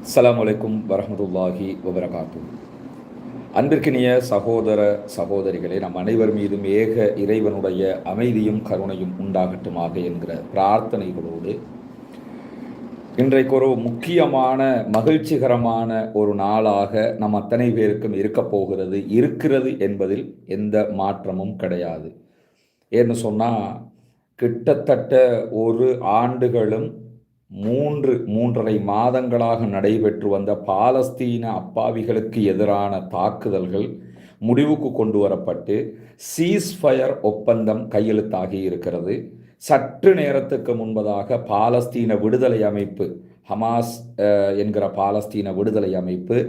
அஸ்ஸலாமு அலைக்கும் வரஹ்மத்துல்லாஹி வபரகாத்து. அன்பிற்கினிய சகோதர சகோதரிகளே, நம் அனைவர் மீதும் ஏக இறைவனுடைய அமைதியும் கருணையும் உண்டாகட்டுமாக என்கிற பிரார்த்தனைகளோடு இன்றைக்கு ஒரு முக்கியமான மகிழ்ச்சிகரமான ஒரு நாளாக நம் அத்தனை பேருக்கும் இருக்கிறது என்பதில் எந்த மாற்றமும் கிடையாது. ஏன்னு சொன்னால், கிட்டத்தட்ட ஒரு ஆண்டுகளும் 3.5 மாதங்களாக நடைபெற்று வந்த பாலஸ்தீன அப்பாவிகளுக்கு எதிரான தாக்குதல்கள் முடிவுக்கு கொண்டு வரப்பட்டு சீஸ்ஃபயர் ஒப்பந்தம் கையெழுத்தாகி இருக்கிறது. சற்று நேரத்துக்கு முன்பதாக பாலஸ்தீன விடுதலை அமைப்பு, ஹமாஸ் என்கிற பாலஸ்தீன விடுதலை அமைப்பு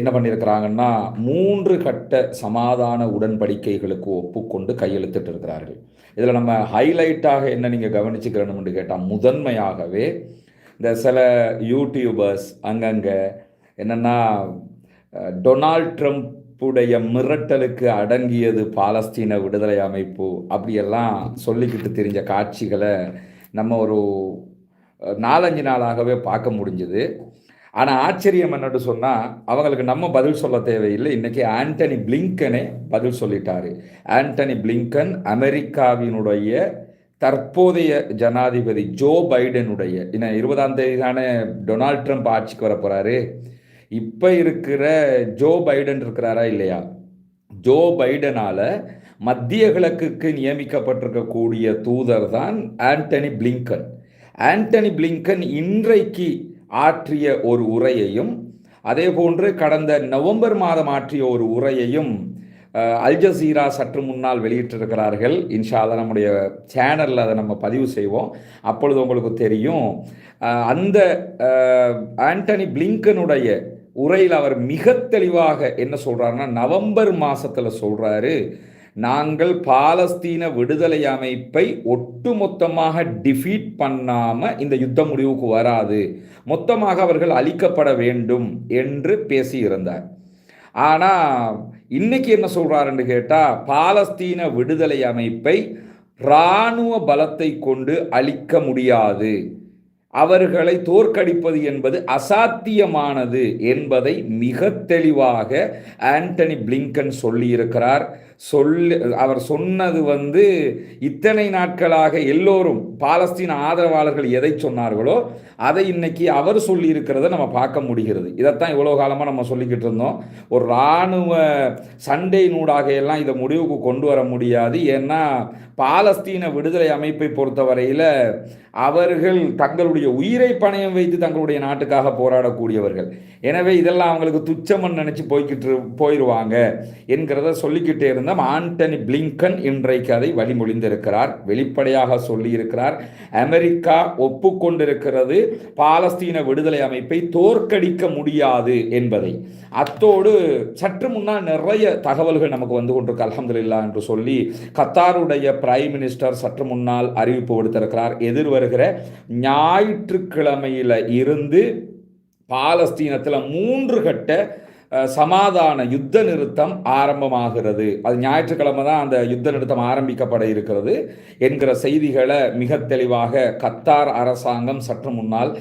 என்ன பண்ணியிருக்கிறாங்கன்னா, 3 கட்ட சமாதான உடன்படிக்கைகளுக்கு ஒப்புக்கொண்டு கையெழுத்திட்டு இருக்கிறார்கள். இதில் நம்ம ஹைலைட்டாக என்ன நீங்கள் கவனிச்சுக்கிறணும்னு கேட்டால், முதன்மையாகவே இந்த சில யூடியூபர்ஸ் அங்கங்கே என்னென்னா, டொனால்ட் ட்ரம்ப்புடைய மிரட்டலுக்கு அடங்கியது பாலஸ்தீன விடுதலை அமைப்பு அப்படியெல்லாம் சொல்லிக்கிட்டு தெரிஞ்ச காட்சிகளை நம்ம ஒரு 4-5 நாளாகவே பார்க்க முடிஞ்சுது. ஆனால் ஆச்சரியம் என்னன்னு சொன்னால், அவங்களுக்கு நம்ம பதில் சொல்ல தேவையில்லை. இன்றைக்கி ஆண்டனி பிளிங்கனே பதில் சொல்லிட்டாரு. ஆண்டனி பிளிங்கன் அமெரிக்காவினுடைய தற்போதைய ஜனாதிபதி ஜோ பைடனுடைய, இன்னும் 20ஆம் தேதி தானே டொனால்ட் ட்ரம்ப் ஆட்சிக்கு வர போகிறாரு. இப்போ இருக்கிற ஜோ பைடன் இருக்கிறாரா இல்லையா, ஜோ பைடனால் மத்திய கிழக்குக்கு நியமிக்கப்பட்டிருக்கக்கூடிய தூதர் தான் ஆண்டனி பிளிங்கன். ஆண்டனி பிளிங்கன் இன்றைக்கு ஆற்றிய ஒரு உரையையும், அதே போன்று கடந்த நவம்பர் மாதம் ஆற்றிய ஒரு உரையையும் அல் ஜசீரா சற்று முன்னால் வெளியிட்டிருக்கிறார்கள். இன்ஷா அல்லாஹ் நம்முடைய சேனலில் அதை நம்ம பதிவு செய்வோம், அப்பொழுது உங்களுக்கு தெரியும். அந்த ஆண்டனி பிளிங்கனுடைய உரையில் அவர் மிக தெளிவாக என்ன சொல்கிறாருன்னா, நவம்பர் மாதத்தில் சொல்கிறாரு, நாங்கள் பாலஸ்தீன விடுதலை அமைப்பை ஒட்டுமொத்தமாக டிஃபீட் பண்ணாமல் இந்த யுத்த முடிவுக்கு வராது, மொத்தமாக அவர்கள் அழிக்கப்பட வேண்டும் என்று பேசியிருந்தார். ஆனால் இன்னைக்கு என்ன சொல்கிறாருன்னு கேட்டால், பாலஸ்தீன விடுதலை அமைப்பை இராணுவ பலத்தை கொண்டு அழிக்க முடியாது, அவர்களை தோற்கடிப்பது என்பது அசாத்தியமானது என்பதை மிக தெளிவாக ஆண்டனி பிளிங்கன் சொல்லியிருக்கிறார். அவர் சொன்னது இத்தனை நாட்களாக எல்லோரும் பாலஸ்தீன ஆதரவாளர்கள் எதை சொன்னார்களோ அதை இன்னைக்கு அவர் சொல்லியிருக்கிறத நம்ம பார்க்க முடிகிறது. இதைத்தான் இவ்வளோ காலமாக நம்ம சொல்லிக்கிட்டு இருந்தோம். ஒரு இராணுவ சண்டையினூடாக எல்லாம் இதை முடிவுக்கு கொண்டு வர முடியாது. ஏன்னா பாலஸ்தீன விடுதலை அமைப்பை பொறுத்தவரையில் அவர்கள் தங்களுடைய உயிரை பணயம் வைத்து தங்களுடைய நாட்டுக்காக போராடக்கூடியவர்கள். எனவே இதெல்லாம் அவங்களுக்கு துச்சமன் நினச்சி போயிடுவாங்க என்கிறத சொல்லிக்கிட்டே இருந்தோம். ஆண்டனி பிளிங்கன் இன்றைக்கு அதை வழிமொழிந்திருக்கிறார், வெளிப்படையாக சொல்லியிருக்கிறார். அமெரிக்கா ஒப்புக்கொண்டிருக்கிறது பாலஸ்தீன விடுதலை அமைப்பை தோற்கடிக்க முடியாது என்பதை. அத்தோடு சற்று முன்னால் நிறைய தகவல்கள் நமக்கு வந்து கொண்டிருக்கு, அல்ஹம்துலில்லாஹ் என்று சொல்லி கத்தாருடைய பிரைம் மினிஸ்டர் சற்று முன்னால் அறிவிப்பு விடுத்திருக்கிறார். எதிர்வருகிற ஞாயிற்றுக்கிழமையில இருந்து பாலஸ்தீனத்தில் 3 கட்ட சமாதான யுத்த நிறுத்தம் ஆரம்பமாகிறது. அது ஞாயிற்றுக்கிழமை தான் அந்த யுத்த நிறுத்தம் ஆரம்பிக்கப்பட இருக்கிறது என்கிற செய்திகளை மிக தெளிவாக கத்தார் அரசாங்கம் சற்று முன்னால்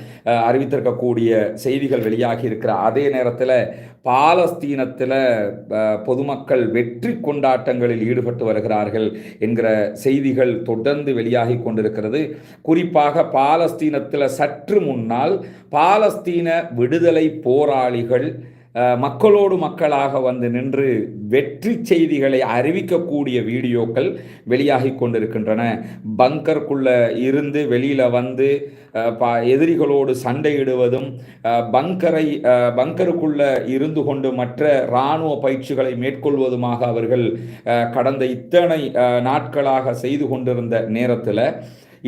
அறிவித்திருக்கக்கூடிய செய்திகள் வெளியாகி இருக்கிற அதே நேரத்தில் பாலஸ்தீனத்தில் பொதுமக்கள் வெற்றி கொண்டாட்டங்களில் ஈடுபட்டு வருகிறார்கள் என்கிற செய்திகள் தொடர்ந்து வெளியாகி கொண்டிருக்கிறது. குறிப்பாக பாலஸ்தீனத்தில் சற்று முன்னால் பாலஸ்தீன விடுதலை போராளிகள் மக்களோடு மக்களாக நின்று வெற்றி செய்திகளை அறிவிக்கக்கூடிய வீடியோக்கள் வெளியாகி கொண்டிருக்கின்றன. பங்கருக்குள்ள இருந்து வெளியில் எதிரிகளோடு சண்டையிடுவதும், பங்கருக்குள்ள இருந்து கொண்டு மற்ற இராணுவ பயிற்சிகளை மேற்கொள்வதுமாக அவர்கள் கடந்த இத்தனை நாட்களாக செய்து கொண்டிருந்த நேரத்தில்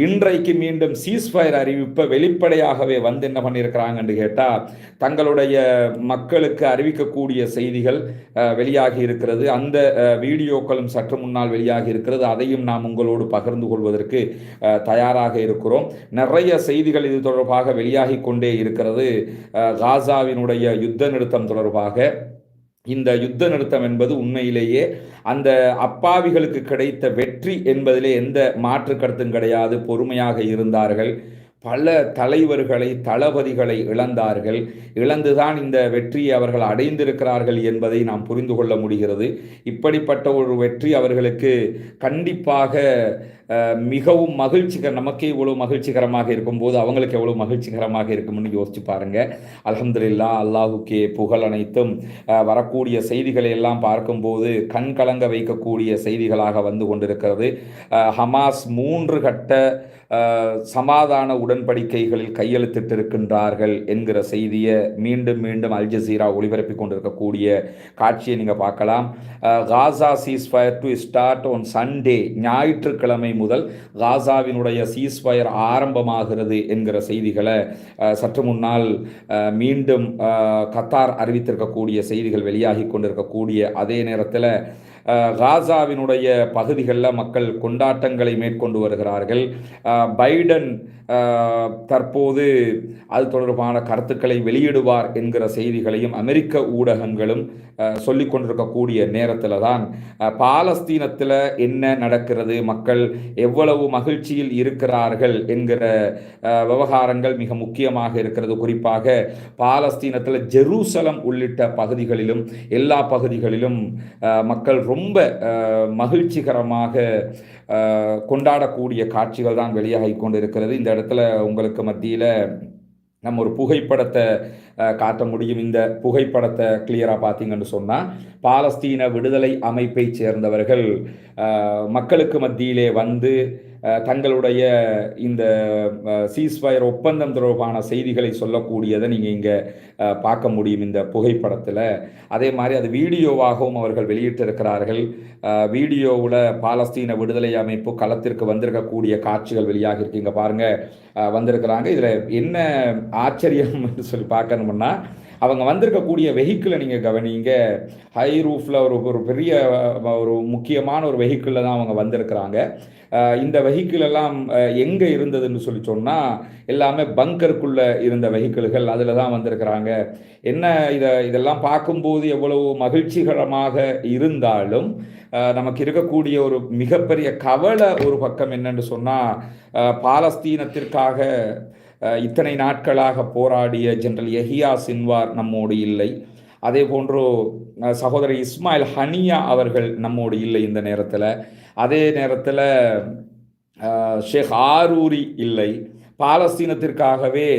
இன்றைக்கு மீண்டும் சீஸ்ஃபயர் அறிவிப்பை வெளிப்படையாகவே என்ன பண்ணியிருக்கிறாங்கன்னு கேட்டால், தங்களுடைய மக்களுக்கு அறிவிக்கக்கூடிய செய்திகள் வெளியாகி இருக்கிறது. அந்த வீடியோக்களும் சற்று முன்னால் வெளியாகி இருக்கிறது. அதையும் நாம் உங்களோடு பகிர்ந்து கொள்வதற்கு தயாராக இருக்கிறோம். நிறைய செய்திகள் இது தொடர்பாக வெளியாகி கொண்டே இருக்கிறது. காசாவினுடைய யுத்த நிறுத்தம் தொடர்பாக இந்த யுத்த நிறுத்தம் என்பது உண்மையிலேயே அந்த அப்பாவிகளுக்கு கிடைத்த வெற்றி என்பதிலே எந்த மாற்று கருத்தும் கிடையாது. பொறுமையாக இருந்தார்கள், பல தலைவர்களை தளபதிகளை இழந்தார்கள். இழந்துதான் இந்த வெற்றியை அவர்கள் அடைந்திருக்கிறார்கள் என்பதை நாம் புரிந்து கொள்ள முடிகிறது. இப்படிப்பட்ட ஒரு வெற்றி அவர்களுக்கு கண்டிப்பாக மிகவும் நமக்கே இவ்வளவு மகிழ்ச்சிகரமாக இருக்கும்போது அவங்களுக்கு எவ்வளவு மகிழ்ச்சிகரமாக இருக்கும்னு யோசிச்சு பாருங்க. அல்ஹம்துலில்லாஹ், அல்லாஹுக்கே புகழ் அனைத்தும். வரக்கூடிய செய்திகளை எல்லாம் பார்க்கும்போது கண் கலங்க வைக்கக்கூடிய செய்திகளாக வந்து கொண்டிருக்கிறது. ஹமாஸ் 3 கட்ட சமாதான உடன்படிக்கைகளில் கையெழுத்திட்டிருக்கின்றார்கள் என்கிற செய்தியை மீண்டும் மீண்டும் அல் ஜசீரா ஒளிபரப்பிக் கொண்டிருக்கக்கூடிய காட்சியை நீங்கள் பார்க்கலாம். Gaza ceasefire to start on Sunday, ஞாயிற்றுக்கிழமை முதல் காசாவினுடைய சீஸ்ஃபயர் ஆரம்பமாகிறது என்கிற செய்திகளை சற்று முன்னால் மீண்டும் கத்தார் அறிவித்திருக்கக்கூடிய செய்திகள் வெளியாகி கொண்டிருக்கக்கூடிய அதே நேரத்தில் காசாவினுடைய பகுதிகளில் மக்கள் கொண்டாட்டங்களை மேற்கொண்டு வருகிறார்கள். பைடன் தற்போது அது தொடர்பான கருத்துக்களை வெளியிடுவார் என்கிற செய்திகளையும் அமெரிக்க ஊடகங்களும் சொல்லிக் கொண்டிருக்கக்கூடிய நேரத்தில் தான் பாலஸ்தீனத்தில் என்ன நடக்கிறது, மக்கள் எவ்வளவு மகிழ்ச்சியில் இருக்கிறார்கள் என்கிற விவகாரங்கள் மிக முக்கியமாக இருக்கிறது. குறிப்பாக பாலஸ்தீனத்தில் ஜெருசலம் உள்ளிட்ட பகுதிகளிலும் எல்லா பகுதிகளிலும் மக்கள் ரொம்ப மகிழ்ச்சிகரமாக கொண்டாடக்கூடிய காட்சிகள் தான் வெளியாகி கொண்டிருக்கிறது. இந்த இடத்துல உங்களுக்கு மத்தியில் நம்ம ஒரு புகைப்படத்தை காட்ட முடியும். இந்த புகைப்படத்தை கிளியராக பார்த்தீங்கன்னு சொன்னால் பாலஸ்தீன விடுதலை அமைப்பை சேர்ந்தவர்கள் மக்களுக்கு மத்தியிலே வந்து தங்களுடைய இந்த சீஸ்ஃபயர் ஒப்பந்தம் தொடர்பான செய்திகளை சொல்லக்கூடியதை நீங்கள் இங்கே பார்க்க முடியும் இந்த புகைப்படத்தில். அதே மாதிரி அது வீடியோவாகவும் அவர்கள் வெளியிட்டிருக்கிறார்கள். வீடியோவில் பாலஸ்தீன விடுதலை அமைப்பு களத்திற்கு வந்திருக்கக்கூடிய காட்சிகள் வெளியாக இருக்கு. இங்கே பாருங்கள் வந்திருக்கிறாங்க. இதில் என்ன ஆச்சரியம் என்று சொல்லி பார்க்கணும்னா, அவங்க வந்திருக்கக்கூடிய வெஹிக்கிளை நீங்கள் கவனிங்க. ஹை ரூஃபில் ஒரு பெரிய ஒரு முக்கியமான ஒரு வெஹிக்கிளில் தான் அவங்க வந்திருக்கிறாங்க. இந்த வெஹிக்கிள் எல்லாம் எங்கே இருந்ததுன்னு சொல்லி சொன்னால் எல்லாமே பங்கருக்குள்ளே இருந்த வெஹிக்கிள்கள், அதில் தான் வந்திருக்கிறாங்க. என்ன இதெல்லாம் பார்க்கும்போது எவ்வளவு மகிழ்ச்சிகரமாக இருந்தாலும் நமக்கு இருக்கக்கூடிய ஒரு மிகப்பெரிய கவலை ஒரு பக்கம் என்னன்னு சொன்னால், பாலஸ்தீனத்திற்காக இத்தனை நாட்களாக போராடிய ஜெனரல் யஹியா சின்வார் நம்மோடு இல்லை. அதே போன்று சகோதரர் இஸ்மாயில் ஹனியா அவர்கள் நம்மோடு இல்லை இந்த நேரத்தில். அதே நேரத்தில் ஷேக் ஆரூரி இல்லை. பாலஸ்தீனத்திற்காகவே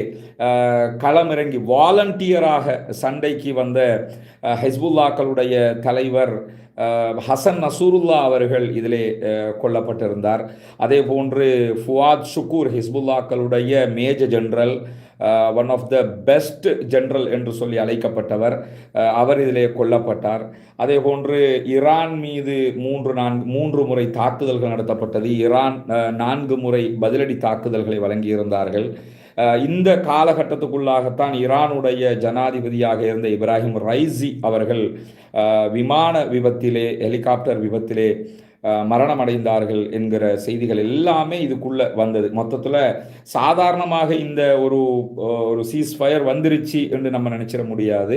களமிறங்கி வாலண்டியராக சண்டைக்கு வந்த ஹிஸ்புல்லாக்களுடைய தலைவர் ஹசன் நசூருல்லா அவர்கள் இதிலே கொல்லப்பட்டிருந்தார். அதே போன்று ஃபுவாத் ஷுக்கூர் ஹிஸ்புல்லாக்களுடைய major general, one of the best general என்று சொல்லி அழைக்கப்பட்டவர், அவர் இதிலே கொல்லப்பட்டார். அதே போன்று ஈரான் மீது 3 முறை தாக்குதல்கள் நடத்தப்பட்டது. ஈரான் 4 முறை பதிலடி தாக்குதல்களை வழங்கியிருந்தார்கள். இந்த காலகட்டத்துக்குள்ளாகத்தான் ஈரானுடைய ஜனாதிபதியாக இருந்த இப்ராஹிம் ரைசி அவர்கள் விமான விபத்திலே, ஹெலிகாப்டர் விபத்திலே மரணம் அடைந்தார்கள் என்கிற செய்திகள் எல்லாமே இதுக்குள்ளே வந்தது. மொத்தத்தில் சாதாரணமாக இந்த ஒரு சீஸ்ஃபயர் வந்துருச்சு என்று நம்ம நினைச்சிட முடியாது.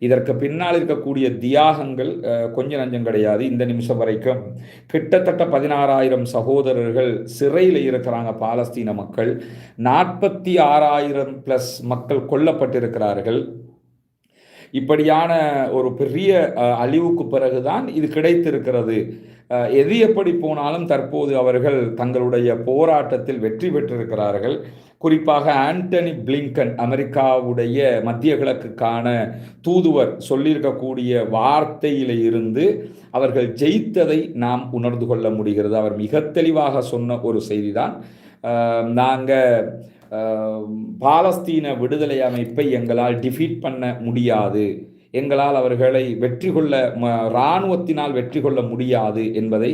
இதற்கு பின்னால் இருக்கக்கூடிய தியாகங்கள் கொஞ்சம் நஞ்சம் கிடையாது. இந்த நிமிஷம் வரைக்கும் கிட்டத்தட்ட 16,000 சகோதரர்கள் சிறையில் இருக்கிறாங்க பாலஸ்தீன மக்கள். 46,000+ மக்கள் கொல்லப்பட்டிருக்கிறார்கள். இப்படியான ஒரு பெரிய அழிவுக்கு பிறகுதான் இது கிடைத்திருக்கிறது. எது எப்படி போனாலும் தற்போது அவர்கள் தங்களுடைய போராட்டத்தில் வெற்றி பெற்றிருக்கிறார்கள். குறிப்பாக ஆண்டனி பிளிங்கன், அமெரிக்காவுடைய மத்திய கிழக்குக்கான தூதுவர், சொல்லியிருக்கக்கூடிய வார்த்தையில இருந்து அவர்கள் ஜெயித்ததை நாம் உணர்ந்து கொள்ள முடிகிறது. அவர் மிக தெளிவாக சொன்ன ஒரு செய்திதான், நாங்கள் பாலஸ்தீன விடுதலை அமைப்பை எங்களால் டிஃபீட் பண்ண முடியாது, எங்களால் அவர்களை வெற்றி கொள்ள, இராணுவத்தினால் வெற்றி கொள்ள முடியாது என்பதை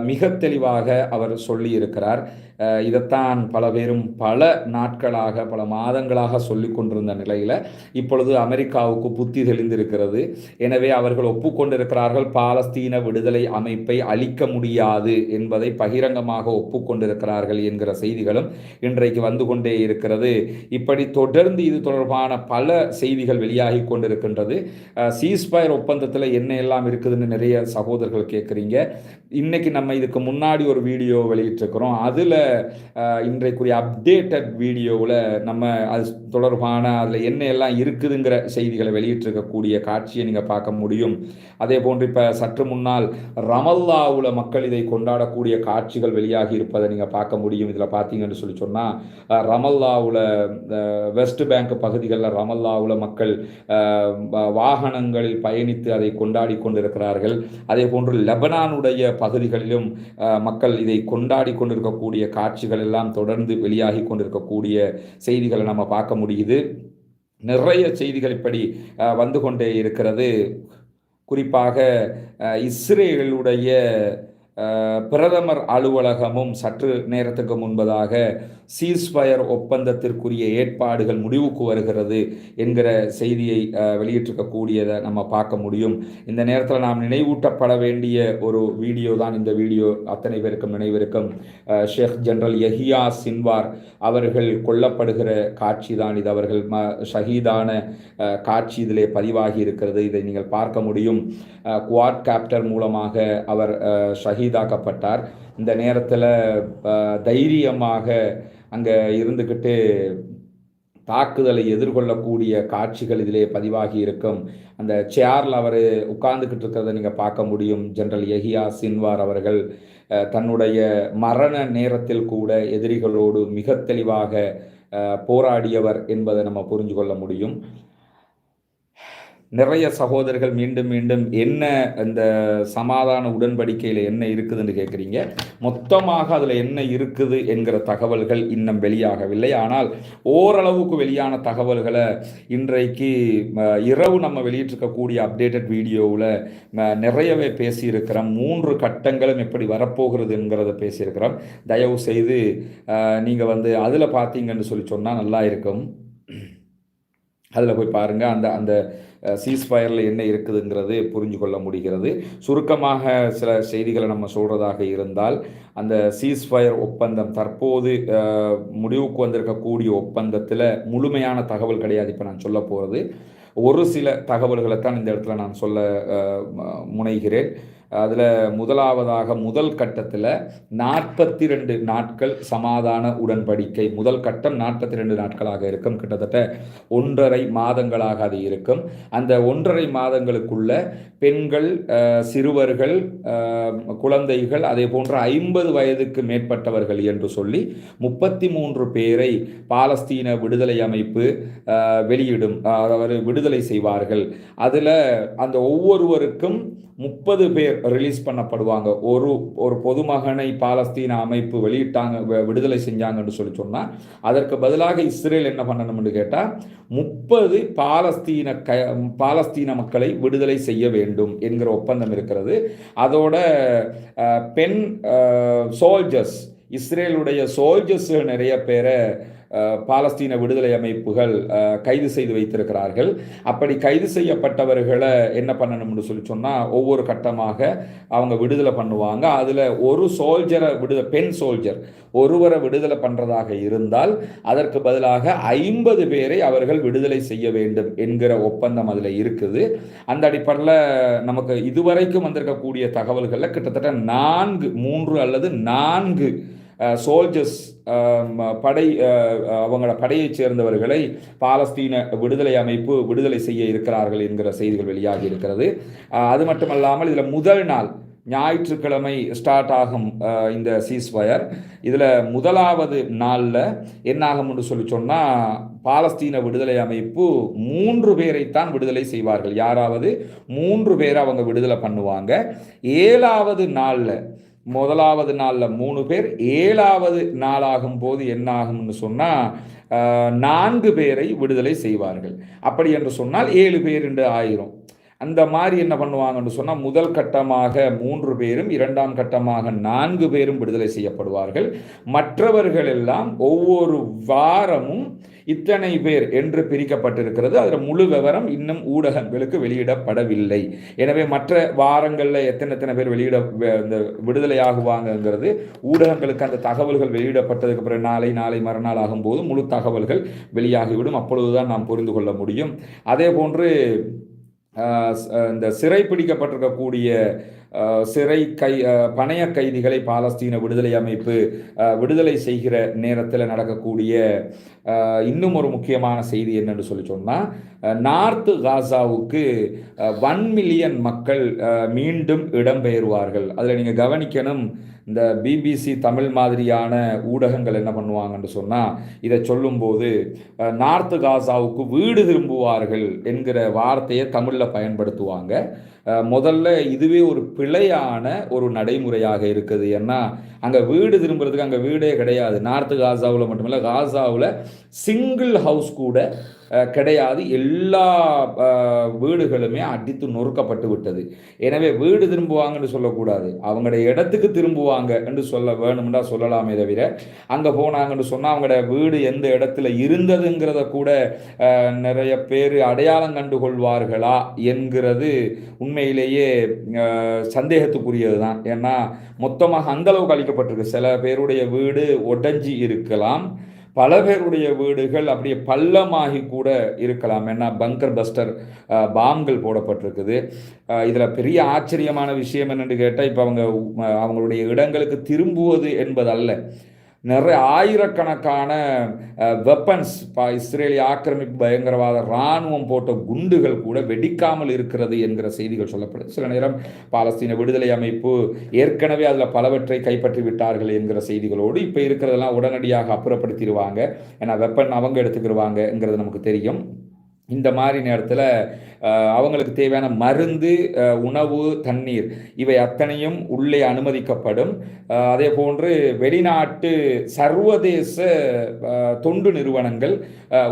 மிக தெளிவாக அவர் சொல்லியிருக்கிறார். இதைத்தான் பல பேரும் பல நாட்களாக, பல மாதங்களாக சொல்லி கொண்டிருந்த நிலையில் இப்பொழுது அமெரிக்காவுக்கு புத்தி தெளிந்திருக்கிறது. எனவே அவர்கள் ஒப்புக்கொண்டிருக்கிறார்கள், பாலஸ்தீன விடுதலை அமைப்பை அழிக்க முடியாது என்பதை பகிரங்கமாக ஒப்புக்கொண்டிருக்கிறார்கள் என்கிற செய்திகளும் இன்றைக்கு வந்து கொண்டே இருக்கிறது. இப்படி தொடர்ந்து இது தொடர்பான பல செய்திகள் வெளியாகி கொண்டிருக்கின்றது. இருக்கிறது. சீஸ்ஃபயர் ஒப்பந்தத்தில் என்ன எல்லாம் இருக்குதுன்னு நிறைய சகோதரர்கள் கேட்குறீங்க. இன்றைக்கி நம்ம இதுக்கு முன்னாடி ஒரு வீடியோ வெளியிட்டிருக்கிறோம். அதில் இன்றைக்குரிய அப்டேட்டட் வீடியோவில் நம்ம அது தொடர்பான அதில் என்ன எல்லாம் இருக்குதுங்கிற செய்திகளை வெளியிட்டிருக்கக்கூடிய காட்சியை நீங்கள் பார்க்க முடியும். அதே போன்று இப்போ சற்று முன்னால் ரமல்லாவில் மக்கள் இதை கொண்டாடக்கூடிய காட்சிகள் வெளியாகி இருப்பதை நீங்கள் பார்க்க முடியும். இதில் பார்த்தீங்கன்னு சொன்னால் ரமல்லாவில் வெஸ்ட் பேங்க் பகுதிகளில் ரமல்லாவில் மக்கள் வாகனங்களில் பயணித்து அதை கொண்டாடி கொண்டிருக்கிறார்கள். அதே போன்று லெபனானுடைய பகுதிகளிலும் மக்கள் இதை கொண்டாடி கொண்டிருக்கக்கூடிய காட்சிகள் எல்லாம் தொடர்ந்து வெளியாகி கொண்டிருக்கக்கூடிய செய்திகளை நம்ம பார்க்க முடியுது. நிறைய செய்திகள் இப்படி வந்து கொண்டே இருக்கிறது. குறிப்பாக இஸ்ரேலுடைய பிரதமர் அலுவலகமும் சற்று நேரத்துக்கு முன்பதாக சீஸ்ஃபயர் ஒப்பந்தத்திற்குரிய ஏற்பாடுகள் முடிவுக்கு வருகிறது என்கிற செய்தியை வெளியிட்டிருக்கக்கூடியதை நம்ம பார்க்க முடியும். இந்த நேரத்தில் நாம் நினைவூட்டப்பட வேண்டிய ஒரு வீடியோ தான் இந்த வீடியோ. அத்தனை பேருக்கும் நினைவிருக்கும் ஷேக் ஜெனரல் யஹியா சின்வார் அவர்கள் கொல்லப்படுகிற காட்சி தான் இது. அவர்கள் ஷஹீதான காட்சி இதிலே பதிவாகி இருக்கிறது. இதை நீங்கள் பார்க்க முடியும். குவாட் காப்டர் மூலமாக அவர் ஷஹீதாக்கப்பட்டார். இந்த நேரத்தில் தைரியமாக அங்கே இருந்துக்கிட்டு தாக்குதலை எதிர்கொள்ளக்கூடிய காட்சிகள் இதிலே பதிவாகி இருக்கும். அந்த சேரில் அவர் உட்கார்ந்துக்கிட்டு இருக்கிறத நீங்கள் பார்க்க முடியும். ஜெனரல் யஹியா சின்வார் அவர்கள் தன்னுடைய மரண நேரத்தில் கூட எதிரிகளோடு மிக தெளிவாக போராடியவர் என்பதை நம்ம புரிஞ்சு கொள்ள முடியும். நிறைய சகோதரர்கள் மீண்டும் மீண்டும் என்ன இந்த சமாதான உடன்படிக்கையில் என்ன இருக்குதுன்னு கேட்குறீங்க. மொத்தமாக அதில் என்ன இருக்குது என்கிற தகவல்கள் இன்னும் வெளியாகவில்லை. ஆனால் ஓரளவுக்கு வெளியான தகவல்களை இன்றைக்கு இரவு நம்ம வெளியிட்டிருக்கக்கூடிய அப்டேட்டட் வீடியோவில் நிறையவே பேசியிருக்கிறோம். 3 கட்டங்களும் எப்படி வரப்போகிறது என்கிறத பேசியிருக்கிறோம். தயவு செய்து நீங்கள் அதில் பார்த்தீங்கன்னு சொன்னால் நல்லா இருக்கும். அதில் போய் பாருங்கள். அந்த சீஸ்ஃபயரில் என்ன இருக்குதுங்கிறது புரிஞ்சு கொள்ள முடிகிறது. சுருக்கமாக சில செய்திகளை நம்ம சொல்கிறதாக இருந்தால், அந்த சீஸ்ஃபயர் ஒப்பந்தம் தற்போது முடிவுக்கு வந்திருக்கக்கூடிய ஒப்பந்தத்தில் முழுமையான தகவல் கிடையாது. இப்போ நான் சொல்ல போகிறது ஒரு சில தகவல்களை தான் இந்த இடத்துல நான் சொல்ல முனைகிறேன். அதில் முதலாவதாக முதல் கட்டத்தில் 42 நாட்கள் சமாதான உடன்படிக்கை. முதல் கட்டம் 42 நாட்களாக இருக்கும். கிட்டத்தட்ட 1.5 மாதங்களாக அது இருக்கும். அந்த 1.5 மாதங்களுக்குள்ள பெண்கள், சிறுவர்கள், குழந்தைகள், அதே போன்ற 50 வயதுக்கு மேற்பட்டவர்கள் என்று சொல்லி 33 பேரை பாலஸ்தீன விடுதலை அமைப்பு வெளியிடும், அதாவது விடுதலை செய்வார்கள். அதில் அந்த ஒவ்வொருவருக்கும் 30 பேர் ரிலீஸ் பண்ணப்படுவாங்க. ஒரு பொதுமகனை பாலஸ்தீன அமைப்பு விடுதலை செஞ்சாங்கன்னு சொன்னால் அதற்கு பதிலாக இஸ்ரேல் என்ன பண்ணணும்னு கேட்டால் 30 பாலஸ்தீன மக்களை விடுதலை செய்ய வேண்டும் என்கிற ஒப்பந்தம் இருக்கிறது. அதோட பெண் சோல்ஜர்ஸ், இஸ்ரேலுடைய சோல்ஜர்ஸ் நிறைய பேரை பாலஸ்தீன விடுதலை அமைப்புகள் கைது செய்து வைத்திருக்கிறார்கள். அப்படி கைது செய்யப்பட்டவர்களை என்ன பண்ணணும்னு சொன்னால் ஒவ்வொரு கட்டமாக அவங்க விடுதலை பண்ணுவாங்க. அதில் ஒரு பெண் சோல்ஜர் ஒருவரை விடுதலை பண்ணுறதாக இருந்தால் அதற்கு பதிலாக 50 பேரை அவர்கள் விடுதலை செய்ய வேண்டும் என்கிற ஒப்பந்தம் அதில் இருக்குது. அந்த அடிப்படையில் நமக்கு இதுவரைக்கும் வந்திருக்கக்கூடிய தகவல்களில் கிட்டத்தட்ட 3 அல்லது 4 சோல்ஜர்ஸ் அவங்களோட படையைச் சேர்ந்தவர்களை பாலஸ்தீன விடுதலை அமைப்பு விடுதலை செய்ய இருக்கிறார்கள் என்கிற செய்திகள் வெளியாகி இருக்கிறது. அது மட்டுமல்லாமல் இதில் முதல் நாள் ஞாயிற்றுக்கிழமை ஸ்டார்ட் ஆகும் இந்த சீஸ்ஃபயர். இதில் முதலாவது நாளில் என்னாகும்னு சொன்னால் பாலஸ்தீன விடுதலை அமைப்பு 3 பேரைத்தான் விடுதலை செய்வார்கள். யாராவது 3 பேரை அவங்க விடுதலை பண்ணுவாங்க. 7வது நாளில், முதலாவது நாளில் 3 பேர், 7வது நாளாகும் போது என்ன ஆகும்னு சொன்னால் 4 பேரை விடுதலை செய்வார்கள். அப்படி என்று சொன்னால் 7 பேர் என்று ஆயிரும். அந்த மாதிரி என்ன பண்ணுவாங்கன்னு சொன்னால் முதல் கட்டமாக 3 பேரும், 2ஆம் கட்டமாக 4 பேரும் விடுதலை செய்யப்படுவார்கள். மற்றவர்கள் எல்லாம் ஒவ்வொரு வாரமும் இத்தனை பேர் என்று பிரிக்கப்பட்டிருக்கிறது. அதில் முழு விவரம் இன்னும் ஊடகங்களுக்கு வெளியிடப்படவில்லை. எனவே மற்ற வாரங்களில் எத்தனை பேர் விடுதலை ஆகுவாங்கங்கிறது ஊடகங்களுக்கு அந்த தகவல்கள் வெளியிடப்பட்டதுக்கு பிறகு நாளை மறுநாள் ஆகும்போது முழு தகவல்கள் வெளியாகிவிடும். அப்பொழுதுதான் நாம் புரிந்து கொள்ள முடியும். அதே போன்று இந்த சிறை பிடிக்கப்பட்டிருக்கக்கூடிய சிறை பணைய கைதிகளை பாலஸ்தீன விடுதலை அமைப்பு விடுதலை செய்கிற நேரத்தில் நடக்கக்கூடிய இன்னும் ஒரு முக்கியமான செய்தி என்னன்னு சொல்லி சொன்னால், நார்த்து காசாவுக்கு 1 மில்லியன் மக்கள் மீண்டும் இடம்பெயர்வார்கள். அதில் நீங்கள் கவனிக்கணும், இந்த பிபிசி தமிழ் மாதிரியான ஊடகங்கள் என்ன பண்ணுவாங்கன்னு சொன்னால், இதை சொல்லும்போது நார்த்து காசாவுக்கு வீடு திரும்புவார்கள் என்கிற வார்த்தையை தமிழில் பயன்படுத்துவாங்க. முதல்ல இதுவே ஒரு பிழையான ஒரு நடைமுறையாக இருக்குது. ஏன்னா அங்கே வீடு திரும்புறதுக்கு அங்கே வீடே கிடையாது. நார்த்து காசாவில் மட்டுமில்லை, காசாவில் சிங்கிள் ஹவுஸ் கூட கிடையாது. எல்லா வீடுகளுமே அடித்து நொறுக்கப்பட்டு விட்டது. எனவே வீடு திரும்புவாங்கன்னு சொல்லக்கூடாது, அவங்களுடைய இடத்துக்கு திரும்புவாங்க என்று சொல்ல வேணும்னா சொல்லலாமே தவிர, அங்கே போனாங்கன்னு சொன்னால் அவங்களோட வீடு எந்த இடத்துல இருந்ததுங்கிறத கூட நிறைய பேர் அடையாளம் கண்டு கொள்வார்களா என்கிறது உண்மையிலேயே சந்தேகத்துக்குரியது தான். ஏன்னா மொத்தமாக அந்தளவுக்கு அளிக்கப்பட்டிருக்கு. சில பேருடைய வீடு உடைஞ்சி இருக்கலாம், பல பேருடைய வீடுகள் அப்படியே பள்ளமாகி கூட இருக்கலாம். ஏன்னா பங்கர் பஸ்டர் பாம்கள் போடப்பட்டிருக்குது. இதில் பெரிய ஆச்சரியமான விஷயம் என்னென்னு கேட்டால், இப்போ அவங்களுடைய இடங்களுக்கு திரும்புவது என்பதல்ல, நிறைய ஆயிரக்கணக்கான வெப்பன்ஸ், இஸ்ரேலிய ஆக்கிரமிப்பு பயங்கரவாத இராணுவம் போட்ட குண்டுகள் கூட வெடிக்காமல் இருக்கிறது என்கிற செய்திகள் சொல்லப்படுது. சில நேரம் பாலஸ்தீன விடுதலை அமைப்பு ஏற்கனவே அதில் பலவற்றை கைப்பற்றி விட்டார்கள் என்கிற செய்திகளோடு இப்போ இருக்கிறதெல்லாம் உடனடியாக அப்புறப்படுத்திடுவாங்க, ஏன்னா வெப்பன் அவங்க எடுத்துக்கிடுவாங்கங்கிறது நமக்கு தெரியும். இந்த மாதிரி நேரத்தில் அவங்களுக்கு தேவையான மருந்து, உணவு, தண்ணீர் இவை அத்தனையும் உள்ளே அனுமதிக்கப்படும். அதே போன்று வெளிநாட்டு சர்வதேச தொண்டு நிறுவனங்கள்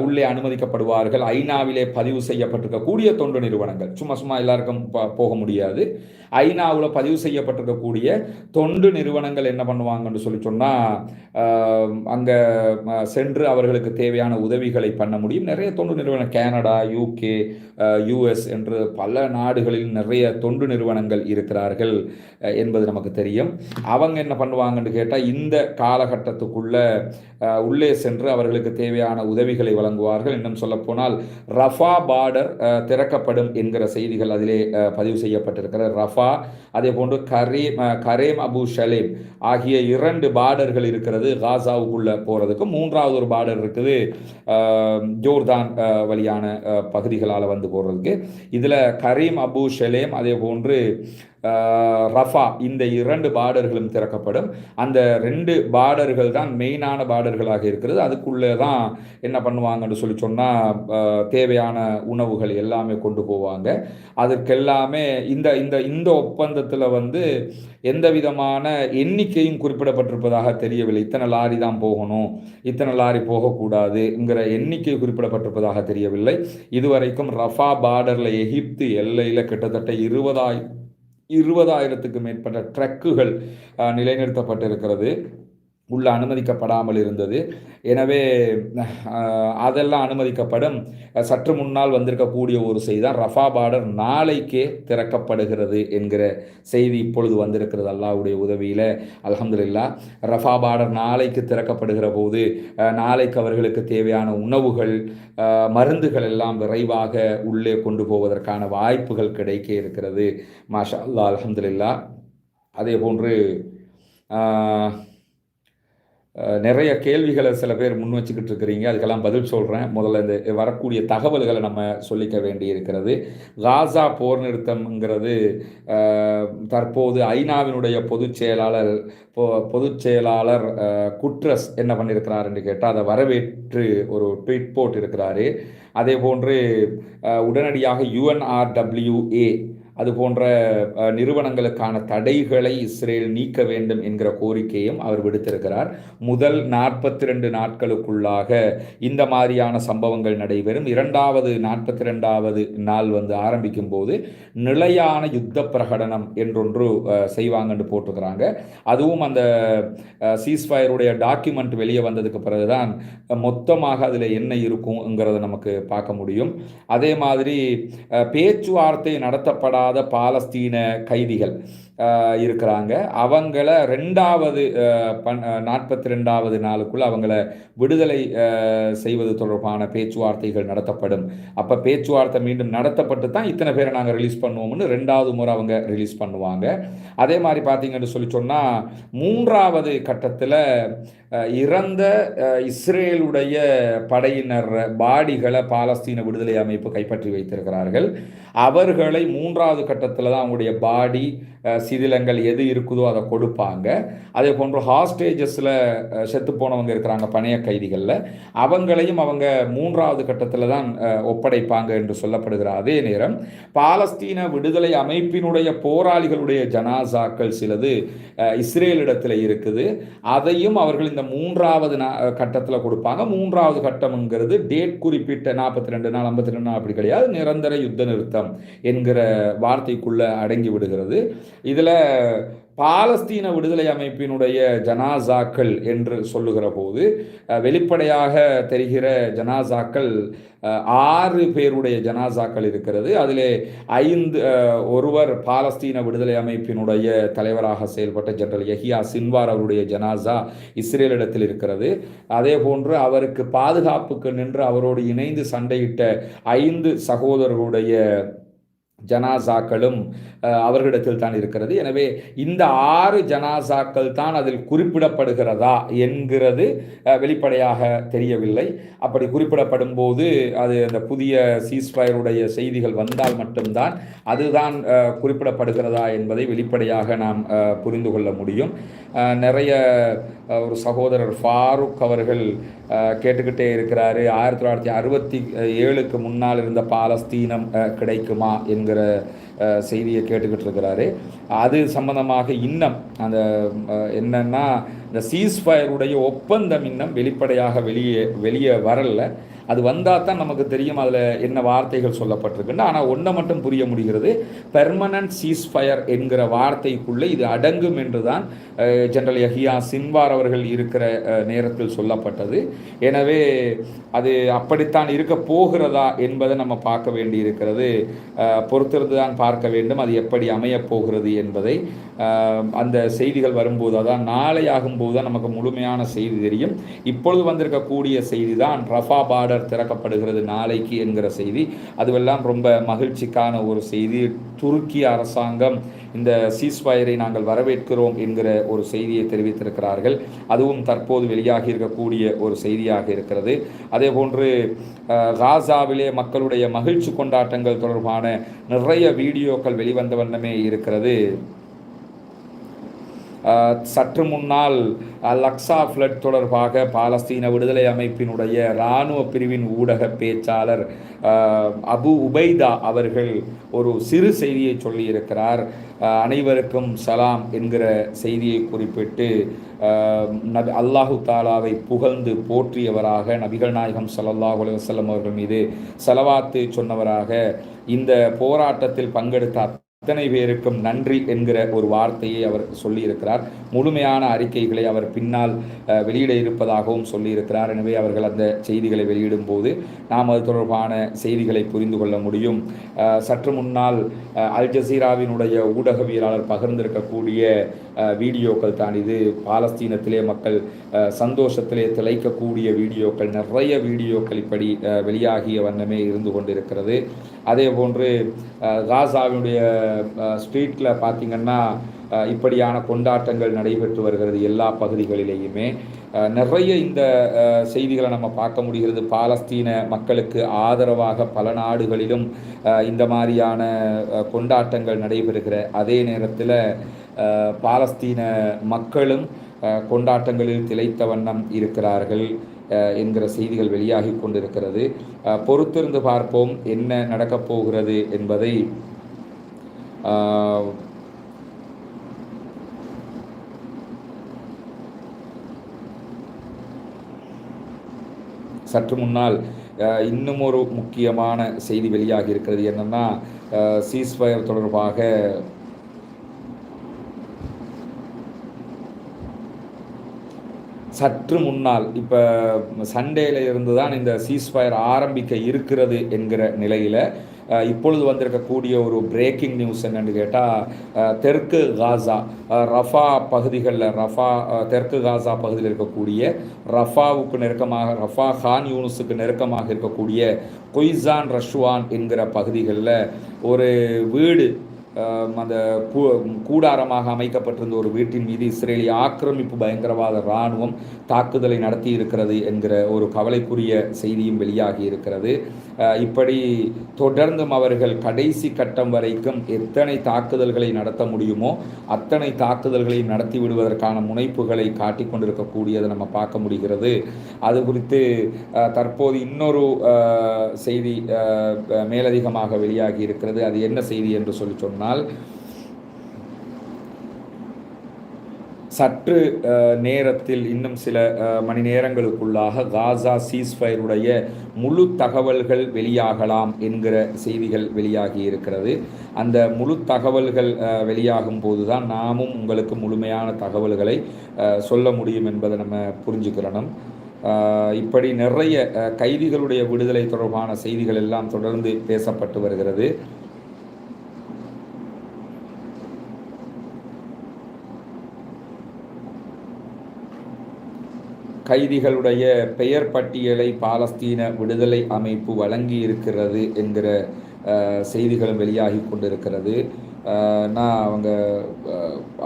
உள்ளே அனுமதிக்கப்படுவார்கள். ஐநாவிலே பதிவு செய்யப்பட்டிருக்கக்கூடிய தொண்டு நிறுவனங்கள், சும்மா எல்லாருக்கும் போக முடியாது. ஐநாவில் பதிவு செய்யப்பட்டிருக்கக்கூடிய தொண்டு நிறுவனங்கள் என்ன பண்ணுவாங்கன்னு சொல்லி சொன்னால், அங்கே சென்று அவர்களுக்கு தேவையான உதவிகளை பண்ண முடியும். நிறைய தொண்டு நிறுவனம், கனடா, யூகே, யூஎஸ் என்று பல நாடுகளில் நிறைய தொண்டு நிறுவனங்கள் இருக்கிறார்கள் என்பது நமக்கு தெரியும். அவங்க என்ன பண்ணுவாங்கன்னு கேட்டால், இந்த காலகட்டத்துக்குள்ள உள்ளே சென்று அவர்களுக்கு தேவையான உதவிகளை வழங்குவார்கள். இன்னும் சொல்லப்போனால் ரஃபா பார்டர் திறக்கப்படும் என்கிற செய்திகள் அதிலே பதிவு செய்யப்பட்டிருக்கிறது. ரஃபா, அதே போன்று கரேம் அபு ஷலேம் ஆகிய 2 பார்டர்கள் இருக்கிறது காசாவுக்குள்ள போகிறதுக்கு. 3வது ஒரு பார்டர் இருக்குது ஜோர்தான் வழியான பகுதிகளால் வந்து போகிறதுக்கு. இதில் கரீம் அபு ஷலேம் அதே போன்று ரஃபா, இந்த 2 பார்டர்களும் திறக்கப்படும். அந்த 2 பார்டர்கள் தான் மெயினான பார்டர்களாக இருக்கிறது. அதுக்குள்ளே தான் என்ன பண்ணுவாங்கன்னு சொல்லி சொன்னால், தேவையான உணவுகள் எல்லாமே கொண்டு போவாங்க. அதற்கெல்லாமே இந்த இந்த இந்த ஒப்பந்தத்தில் வந்து எந்த விதமான எண்ணிக்கையும் குறிப்பிடப்பட்டிருப்பதாக தெரியவில்லை. இத்தனை லாரி தான் போகணும், இத்தனை லாரி போகக்கூடாதுங்கிற எண்ணிக்கை குறிப்பிடப்பட்டிருப்பதாக தெரியவில்லை. இதுவரைக்கும் ரஃபா பார்டரில் எகிப்து எல்லையில் கிட்டத்தட்ட 20,000க்கு மேற்பட்ட ட்ரக்குகள் நிலைநிறுத்தப்பட்டிருக்கிறது, உள்ள அனுமதிக்கப்படாமல் இருந்தது. எனவே அதெல்லாம் அனுமதிக்கப்படும். சற்று முன்னால் வந்திருக்கக்கூடிய ஒரு செய்தி தான், ரஃபா பார்டர் நாளைக்கே திறக்கப்படுகிறது என்கிற செய்தி இப்பொழுது வந்திருக்கிறது. அல்லாஹ்வுடைய உதவியில் அல்ஹம்துலில்லாஹ். ரஃபா பார்டர் நாளைக்கு திறக்கப்படுகிற போது நாளைக்கு அவர்களுக்கு தேவையான உணவுகள், மருந்துகள் எல்லாம் விரைவாக உள்ளே கொண்டு போவதற்கான வாய்ப்புகள் கிடைக்க இருக்கிறது. மாஷா அல்லாஹ், அல்ஹம்துலில்லாஹ். அதே போன்று நிறைய கேள்விகளை சில பேர் முன் வச்சுக்கிட்டு இருக்கிறீங்க, அதுக்கெல்லாம் பதில் சொல்கிறேன். முதல்ல இந்த வரக்கூடிய தகவல்களை நம்ம சொல்லிக்க வேண்டி இருக்கிறது. காசா போர் நிறுத்தம்ங்கிறது தற்போது ஐநாவினுடைய பொதுச் செயலாளர் குட்ரஸ் என்ன பண்ணியிருக்கிறார் என்று கேட்டால், அதை வரவேற்று ஒரு ட்வீட் போட்டு இருக்கிறாரு. அதே போன்று உடனடியாக UNRWA அது போன்ற நிறுவனங்களுக்கான தடைகளை இஸ்ரேல் நீக்க வேண்டும் என்கிற கோரிக்கையும் அவர் விடுத்திருக்கிறார். முதல் 42 நாட்களுக்குள்ளாக இந்த மாதிரியான சம்பவங்கள் நடைபெறும். 42வது நாள் வந்து ஆரம்பிக்கும் போது நிலையான யுத்த பிரகடனம் என்றொன்று செய்வாங்கன்னு போட்டிருக்கிறாங்க. அதுவும் அந்த சீஸ்ஃபயருடைய டாக்குமெண்ட் வெளியே வந்ததுக்கு பிறகுதான் மொத்தமாக அதில் என்ன இருக்குங்கிறத நமக்கு பார்க்க முடியும். அதே மாதிரி பேச்சுவார்த்தை நடத்தப்படாத பாலஸ்தீன கைதிகள், இருக்கிறாங்க. அவங்கள 42வது நாளுக்குள்ள அவங்கள விடுதலை செய்வது தொடர்பான பேச்சுவார்த்தைகள் நடத்தப்படும். அப்போ பேச்சுவார்த்தை மீண்டும் நடத்தப்பட்டு தான் இத்தனை பேரை நாங்கள் ரிலீஸ் பண்ணுவோம்னு 2வது முறை அவங்க ரிலீஸ் பண்ணுவாங்க. அதே மாதிரி பார்த்தீங்கன்னு சொல்லி சொன்னால் 3வது கட்டத்தில் இறந்த இஸ்ரேலுடைய படையினர் பாடிகளை பாலஸ்தீன விடுதலை அமைப்பு கைப்பற்றி வைத்திருக்கிறார்கள். அவர்களை 3வது கட்டத்தில் தான் அவங்களுடைய பாடி சிதிலங்கள் எது இருக்குதோ அதை கொடுப்பாங்க. அதே போன்று ஹாஸ்டேஜஸில் செத்து போனவங்க இருக்கிறாங்க பணைய கைதிகளில், அவங்களையும் அவங்க 3வது கட்டத்தில் தான் ஒப்படைப்பாங்க என்று சொல்லப்படுகிற அதே நேரம் பாலஸ்தீன விடுதலை அமைப்பினுடைய போராளிகளுடைய ஜனாசாக்கள் சிலது இஸ்ரேலிடத்தில் இருக்குது. அதையும் அவர்கள் இந்த 3வது கட்டத்தில் கொடுப்பாங்க. 3வது கட்டம்ங்கிறது டேட் குறிப்பிட்ட 42 நாள் 52 நாள் அப்படி கிடையாது, நிரந்தர யுத்த நிறுத்தம் என்கிற வார்த்தைக்குள்ள அடங்கி விடுகிறது. இதில் பாலஸ்தீன விடுதலை அமைப்பினுடைய ஜனாசாக்கள் என்று சொல்லுகிற போது வெளிப்படையாக தெரிகிற ஜனாசாக்கள் 6 பேருடைய ஜனாசாக்கள் இருக்கிறது. அதிலே 5 ஒருவர் பாலஸ்தீன விடுதலை அமைப்பினுடைய தலைவராக செயல்பட்ட ஜெனரல் யஹியா சின்வார் அவருடைய ஜனாசா இஸ்ரேலிடத்தில் இருக்கிறது. அதே போன்று அவருக்கு பாதுகாப்புக்கு நின்று அவரோடு இணைந்து சண்டையிட்ட 5 சகோதரர்களுடைய ஜனாசாக்களும் அவர்களிடத்தில் தான் இருக்கிறது. எனவே இந்த 6 ஜனாசாக்கள் தான் அதில் குறிப்பிடப்படுகிறதா என்கிறது வெளிப்படையாக தெரியவில்லை. அப்படி குறிப்பிடப்படும் போது அது அந்த புதிய சீஸ்ஃபயருடைய செய்திகள் வந்தால் மட்டும்தான் அதுதான் குறிப்பிடப்படுகிறதா என்பதை வெளிப்படையாக நாம் புரிந்து கொள்ள முடியும். நிறைய ஒரு சகோதரர் ஃபாரூக் அவர்கள் கேட்டுக்கிட்டே இருக்கிறாரு, 1967க்கு முன்னால் இருந்த பாலஸ்தீனம் கிடைக்குமா என்கிற செய்தியை கேட்டுக்கிட்டு இருக்கிறாரு. அது சம்பந்தமாக இன்னும் அந்த என்னன்னா இந்த சீஸ்ஃபயருடைய ஒப்பந்தம் இன்னும் வெளிப்படையாக வெளியே வரல. அது வந்தால் தான் நமக்கு தெரியும் அதில் என்ன வார்த்தைகள் சொல்லப்பட்டிருக்குன்னு. ஆனால் ஒன்றை மட்டும் புரிய முடிகிறது, பெர்மனன்ட் சீஸ்ஃபயர் என்கிற வார்த்தைக்குள்ளே இது அடங்கும் என்று தான் ஜெனரல் யஹியா சின்வார் அவர்கள் இருக்கிற நேரத்தில் சொல்லப்பட்டது. எனவே அது அப்படித்தான் இருக்க போகிறதா என்பதை நம்ம பார்க்க வேண்டி இருக்கிறது. பொறுத்திருந்து தான் பார்க்க வேண்டும் அது எப்படி அமையப் போகிறது என்பதை. அந்த செய்திகள் வரும்போது அதான் நாளை ஆகும்போது தான் நமக்கு முழுமையான செய்தி தெரியும். இப்பொழுது வந்திருக்கக்கூடிய செய்தி தான் ரஃபா பார்டர் திறக்கப்படுகிறது நாளைக்கு என்கிற செய்தி. அதுவெல்லாம் ரொம்ப மகிழ்ச்சிக்கான ஒரு செய்தி. துருக்கி அரசாங்கம் இந்த சீஸ்ஃபயரை நாங்கள் வரவேற்கிறோம் என்கிற ஒரு செய்தியை தெரிவித்திருக்கிறார்கள். அதுவும் தற்போது வெளியாகி இருக்கக்கூடிய ஒரு செய்தியாக இருக்கிறது. அதே போன்று காசாவிலே மக்களுடைய மகிழ்ச்சி கொண்டாட்டங்கள் தொடர்பான நிறைய வீடியோக்கள் வெளிவந்த வண்ணமே இருக்கிறது. சற்று முன்னால் அல்-அக்ஸா ஃப்ளட் தொடர்பாக பாலஸ்தீன விடுதலை அமைப்பினுடைய இராணுவ பிரிவின் ஊடக பேச்சாளர் அபு உபைதா அவர்கள் ஒரு சிறு செய்தியை சொல்லியிருக்கிறார். அனைவருக்கும் சலாம் என்கிற செய்தியை குறிப்பிட்டு அல்லாஹு தாலாவை புகழ்ந்து போற்றியவராக, நபிகள் நாயகம் ஸல்லல்லாஹு அலைஹி வஸல்லம் அவர்கள் மீது ஸலவாத்து சொன்னவராக, இந்த போராட்டத்தில் பங்கெடுத்த அத்தனை பேருக்கும் நன்றி என்கிற ஒரு வார்த்தையை அவர் சொல்லியிருக்கிறார். முழுமையான அறிக்கைகளை அவர் பின்னால் வெளியிட இருப்பதாகவும் சொல்லியிருக்கிறார். எனவே அவர்கள் அந்த செய்திகளை வெளியிடும் போது நாம் அது தொடர்பான செய்திகளை புரிந்து கொள்ள முடியும். சற்று முன்னால் அல் ஜசீராவினுடைய ஊடகவியலாளர் பகிர்ந்திருக்கக்கூடிய வீடியோக்கள் தான் இது. பாலஸ்தீனத்திலே மக்கள் சந்தோஷத்திலே திளைக்கக்கூடிய வீடியோக்கள், நிறைய வீடியோக்கள் இப்படி வெளியாகிய வண்ணமே இருந்து கொண்டிருக்கிறது. அதே போன்று காசாவினுடைய ஸ்ட்ரீட்டில் பார்த்திங்கன்னா இப்படியான கொண்டாட்டங்கள் நடைபெற்று வருகிறது எல்லா பகுதிகளிலேயுமே. நிறைய இந்த செய்திகளை நம்ம பார்க்க முடிகிறது. பாலஸ்தீன மக்களுக்கு ஆதரவாக பல நாடுகளிலும் இந்த மாதிரியான கொண்டாட்டங்கள் நடைபெறுகிற அதே நேரத்தில் பாலஸ்தீன மக்களும் கொண்டாட்டங்களில் திளைத்த வண்ணம் இருக்கிறார்கள் என்கிற செய்திகள் வெளியாகி கொண்டிருக்கிறது. பொறுத்திருந்து பார்ப்போம் என்ன நடக்கப் போகிறது என்பதை. சற்று முன்னால் இன்னும் ஒரு முக்கியமான செய்தி வெளியாகி இருக்கிறது. என்னென்னா சீஸ்ஃபயர் தொடர்பாக சற்று முன்னால் இப்போ சண்டேல இருந்து தான் இந்த சீஸ்ஃபயர் ஆரம்பிக்க இருக்கிறது என்கிற நிலையில் இப்பொழுது வந்திருக்கக்கூடிய ஒரு பிரேக்கிங் நியூஸ் என்னென்னு கேட்டால், தெற்கு காசா ரஃபா பகுதிகளில் தெற்கு காசா பகுதியில் இருக்கக்கூடிய ரஃபாவுக்கு நெருக்கமாக, ரஃபா கான் யூனுஸுக்கு நெருக்கமாக இருக்கக்கூடிய கொய்சான் ரஷ்வான் என்கிற பகுதிகளில் ஒரு வீடு, அந்த கூடாரமாக அமைக்கப்பட்டிருந்த ஒரு வீட்டின் மீது இஸ்ரேலிய ஆக்கிரமிப்பு பயங்கரவாத இராணுவம் தாக்குதலை நடத்தி இருக்கிறது என்கிற ஒரு கவலைக்குரிய செய்தியும் வெளியாகி இருக்கிறது. இப்படி தொடர்ந்தும் அவர்கள் கடைசி கட்டம் வரைக்கும் எத்தனை தாக்குதல்களை நடத்த முடியுமோ அத்தனை தாக்குதல்களையும் நடத்தி விடுவதற்கான முனைப்புகளை காட்டிக் கொண்டிருக்கக்கூடியதை நம்ம பார்க்க முடிகிறது. அது குறித்து தற்போது இன்னொரு செய்தி மேலதிகமாக வெளியாகி இருக்கிறது. அது என்ன செய்தி என்று சொல்லி சொன்னால், சற்று நேரத்தில், இன்னும் சில மணி நேரங்களுக்குள்ளாக காசா சீஸ்ஃபயருடைய முழு தகவல்கள் வெளியாகலாம் என்கிற செய்திகள் வெளியாகி இருக்கிறது. அந்த முழு தகவல்கள் வெளியாகும் போது தான் நாமும் உங்களுக்கு முழுமையான தகவல்களை சொல்ல முடியும் என்பதை நம்ம புரிஞ்சுக்கிறணும். இப்படி நிறைய கைதிகளுடைய விடுதலை தொடர்பான செய்திகள் எல்லாம் தொடர்ந்து பேசப்பட்டு வருகிறது. கைதிகளுடைய பெயர் பட்டியலை பாலஸ்தீன விடுதலை அமைப்பு வழங்கி இருக்கிறது என்கிற செய்திகளும் வெளியாகி கொண்டிருக்கிறது. அவங்க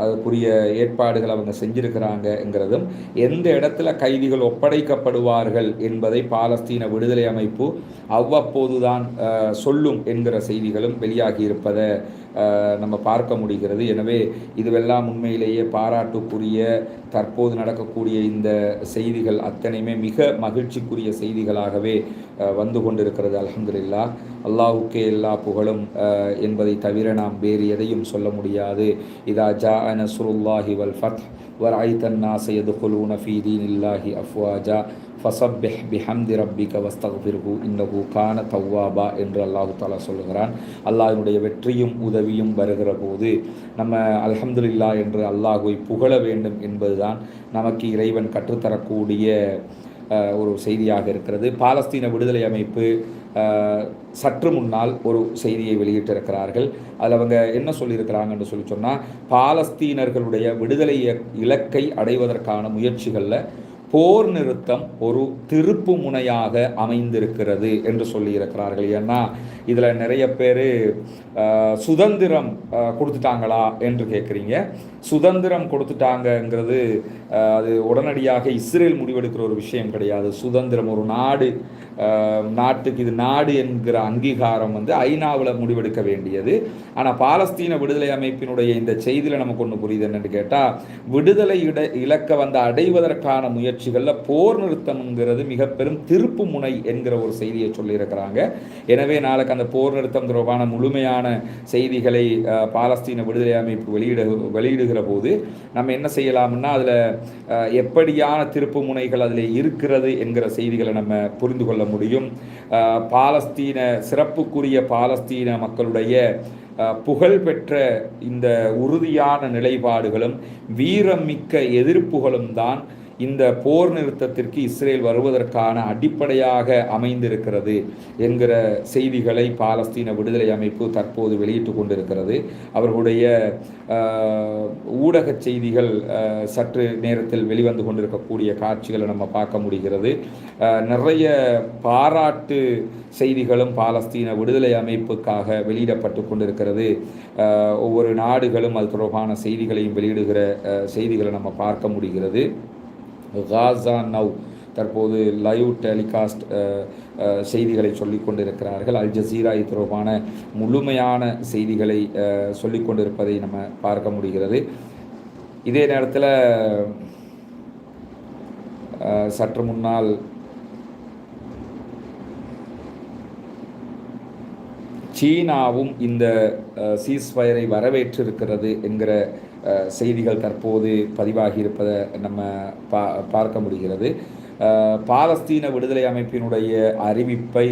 அதுக்குரிய ஏற்பாடுகள் அவங்க செஞ்சிருக்கிறாங்கங்கிறதும், எந்த இடத்துல கைதிகள் ஒப்படைக்கப்படுவார்கள் என்பதை பாலஸ்தீன விடுதலை அமைப்பு அவ்வப்போதுதான் சொல்லும் என்கிற செய்திகளும் வெளியாகி இருப்பதை நம்ம பார்க்க முடிகிறது. எனவே இதுவெல்லாம் உண்மையிலேயே பாராட்டுக்குரிய, தற்போது நடக்கக்கூடிய இந்த செய்திகள் அத்தனையுமே மிக மகிழ்ச்சிக்குரிய செய்திகளாகவே வந்து கொண்டிருக்கிறது. அல்ஹம்துலில்லாஹ், அல்லாஹுக்கே எல்லா புகழும் என்பதை தவிர நாம் வேறு எதையும் சொல்ல முடியாது. இதா ஜாஅ நஸ்ருல்லாஹி வல் ஃபத்ஹ் வரஅய்தன் நாஸ யதுகுலூன ஃபீ தீனில்லாஹி அஃப்வாஜா ஃபஸப்பிஹ் பிஹம்தி ரப்பிக வஸ்தக்ஃபிர்ஹு இன்னஹு கான தவ்வாபா என்று அல்லாஹு தஆலா சொல்லுகிறான். அல்லாஹ்வினுடைய வெற்றியும் உதவியும் வருகிற போது நம்ம அல்ஹம்துலில்லாஹ் என்று அல்லாஹ்வை புகழ வேண்டும் என்பதுதான் நமக்கு இறைவன் கற்றுத்தரக்கூடிய ஒரு செய்தியாக இருக்கிறது. பாலஸ்தீன விடுதலை அமைப்பு சற்று முன்னால் ஒரு செய்தியை வெளியிட்டிருக்கிறார்கள். அதில் அவங்க என்ன சொல்லியிருக்கிறாங்கன்னு சொன்னால், பாலஸ்தீனர்களுடைய விடுதலை இலக்கை அடைவதற்கான முயற்சிகளில் போர் நிறுத்தம் ஒரு திருப்பு முனையாக அமைந்திருக்கிறது என்று சொல்லியிருக்கிறார்கள். ஏன்னா இதில் நிறைய பேர் சுதந்திரம் கொடுத்துட்டாங்களா என்று கேட்குறீங்க. சுதந்திரம் கொடுத்துட்டாங்கங்கிறது அது உடனடியாக இஸ்ரேல் முடிவெடுக்கிற ஒரு விஷயம் கிடையாது. சுதந்திரம், ஒரு நாட்டுக்கு இது நாடு என்கிற அங்கீகாரம் ஐநாவில் முடிவெடுக்க வேண்டியது. ஆனால் பாலஸ்தீன விடுதலை அமைப்பினுடைய இந்த செய்தியில் நமக்கு ஒன்று புரியுது என்னென்னு கேட்டால், விடுதலை இலக்கை அடைவதற்கான முயற்சிகளில் போர் நிறுத்தம்ங்கிறது மிக பெரும் திருப்பு முனை என்கிற ஒரு செய்தியை சொல்லியிருக்கிறாங்க. எனவே நாளைக்கு அந்த போர் நிறுத்தம் தொடர்பான முழுமையான செய்திகளை பாலஸ்தீன விடுதலை அமைப்பு வெளியிடுகிற போது நம்ம என்ன செய்யலாம்னா, அதில் எப்படியான திருப்பு முனைகள் அதில் இருக்கிறது என்கிற செய்திகளை நம்ம புரிந்து கொள்ள முடியும். சிறப்புக்குரிய பாலஸ்தீன மக்களுடைய புகழ்பெற்ற இந்த உறுதியான நிலைப்பாடுகளும் வீரமிக்க எதிர்ப்புகளும் தான் இந்த போர் நிறுத்தத்திற்கு இஸ்ரேல் வருவதற்கான அடிப்படையாக அமைந்திருக்கிறது என்கிற செய்திகளை பாலஸ்தீன விடுதலை அமைப்பு தற்போது வெளியிட்டு கொண்டிருக்கிறது. அவர்களுடைய ஊடக செய்திகள் சற்று நேரத்தில் வெளிவந்து கொண்டிருக்கக்கூடிய காட்சிகளை நம்ம பார்க்க முடிகிறது. நிறைய பாராட்டு செய்திகளும் பாலஸ்தீன விடுதலை அமைப்புக்காக வெளியிடப்பட்டு கொண்டிருக்கிறது. ஒவ்வொரு நாடுகளும் அது தொடர்பான செய்திகளையும் வெளியிடுகிற செய்திகளை நம்ம பார்க்க முடிகிறது. காசா நவ் தற்போது லைவ் டெலிகாஸ்ட் செய்திகளை சொல்லிக் கொண்டிருக்கிறார்கள். அல் ஜசீரா இது தொடர்பான முழுமையான செய்திகளை சொல்லிக் கொண்டிருப்பதை நம்ம பார்க்க முடிகிறது. இதே நேரத்தில் சற்று முன்னால் சீனாவும் இந்த சீஸ்ஃபயரை வரவேற்றிருக்கிறது என்கிற செய்திகள் தற்போது பதிவாகி இருப்பதை நம்ம பார்க்க முடிகிறது. பாலஸ்தீன விடுதலை அமைப்பினுடைய அறிவிப்பை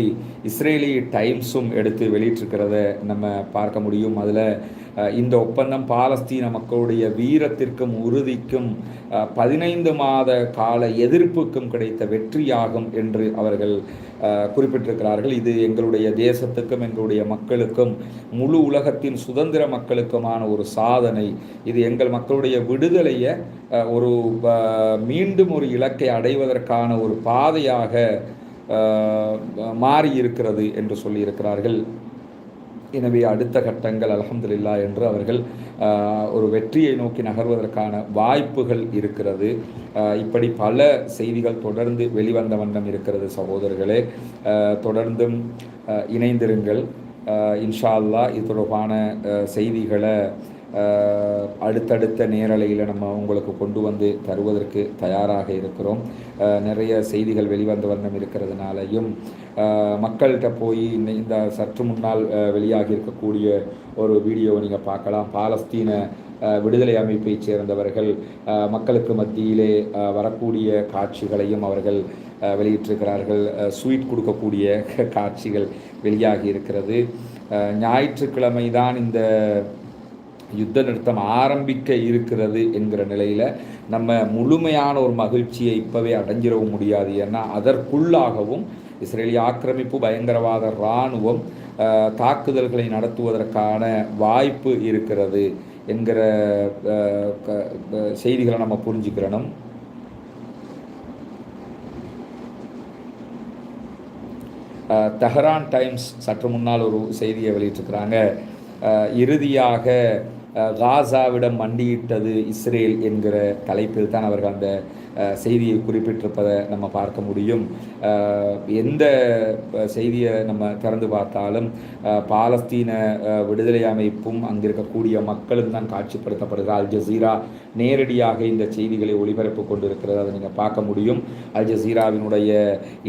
இஸ்ரேலி டைம்ஸும் எடுத்து வெளியிட்டிருக்கிறத நம்ம பார்க்க முடியும். அதில் இந்த ஒப்பந்தம் பாலஸ்தீன மக்களுடைய வீரத்திற்கும் உறுதிக்கும் 15 மாத கால எதிர்ப்புக்கும் கிடைத்த வெற்றியாகும் என்று அவர்கள் குறிப்பிட்டிருக்கிறார்கள். இது எங்களுடைய தேசத்துக்கும் எங்களுடைய மக்களுக்கும் முழு உலகத்தின் சுதந்திர மக்களுக்குமான ஒரு சாதனை. இது எங்கள் மக்களுடைய விடுதலையை ஒரு மீண்டும் ஒரு இலக்கை அடைவதற்கான ஒரு பாதையாக மாறி இருக்கிறது என்று சொல்லியிருக்கிறார்கள். எனவே அடுத்த கட்டங்கள் அல்ஹம்துலில்லாஹ் என்று அவர்கள் ஒரு வெற்றியை நோக்கி நகர்வதற்கான வாய்ப்புகள் இருக்கிறது. இப்படி பல செய்திகள் தொடர்ந்து வெளிவந்த வண்ணம் இருக்கிறது. சகோதரர்களே, தொடர்ந்தும் இணைந்திருங்கள். இன்ஷா அல்லாஹ் இது தொடர்பான செய்திகளை அடுத்தடுத்த நேரலையில் நம்ம உங்களுக்கு கொண்டு வந்து தருவதற்கு தயாராக இருக்கிறோம். நிறைய செய்திகள் வெளிவந்த வண்ணம் இருக்கிறதுனாலையும் மக்கள்கிட்ட போய் இந்த சற்று முன்னால் வெளியாகி இருக்கக்கூடிய ஒரு வீடியோவை நீங்கள் பார்க்கலாம். பாலஸ்தீன விடுதலை அமைப்பைச் சேர்ந்தவர்கள் மக்களுக்கு மத்தியிலே வரக்கூடிய காட்சிகளையும் அவர்கள் வெளியிட்டிருக்கிறார்கள். ஸ்வீட் கொடுக்கக்கூடிய காட்சிகள் வெளியாகி இருக்கிறது. ஞாயிற்றுக்கிழமை தான் இந்த யுத்த நிறுத்தம் ஆரம்பிக்க இருக்கிறது என்கிற நிலையில் நம்ம முழுமையான ஒரு மகிழ்ச்சியை இப்போவே அடைஞ்சிடவும் முடியாது. ஏன்னா அதற்குள்ளாகவும் இஸ்ரேலிய ஆக்கிரமிப்பு பயங்கரவாத இராணுவம் தாக்குதல்களை நடத்துவதற்கான வாய்ப்பு இருக்கிறது என்கிற செய்திகளை நம்ம புரிஞ்சுக்கிறணும். தெஹ்ரான் டைம்ஸ் சற்று முன்னால் ஒரு செய்தியை வெளியிட்டிருக்கிறாங்க. இறுதியாக காசாவிடம் மண்டியிட்டது இஸ்ரேல் என்கிற தலைப்பில் தான் அவர்கள் அந்த செய்தியை குறிப்பிட்டிருப்பதை நம்ம பார்க்க முடியும். எந்த செய்தியை நம்ம திறந்து பார்த்தாலும் பாலஸ்தீன விடுதலை அமைப்பும் அங்கே இருக்கக்கூடிய மக்களும் தான் காட்சிப்படுத்தப்படுகிறார். அல் ஜசீரா நேரடியாக இந்த செய்திகளை ஒளிபரப்பு கொண்டிருக்கிறது. அதை நீங்கள் பார்க்க முடியும். அல் ஜசீராவினுடைய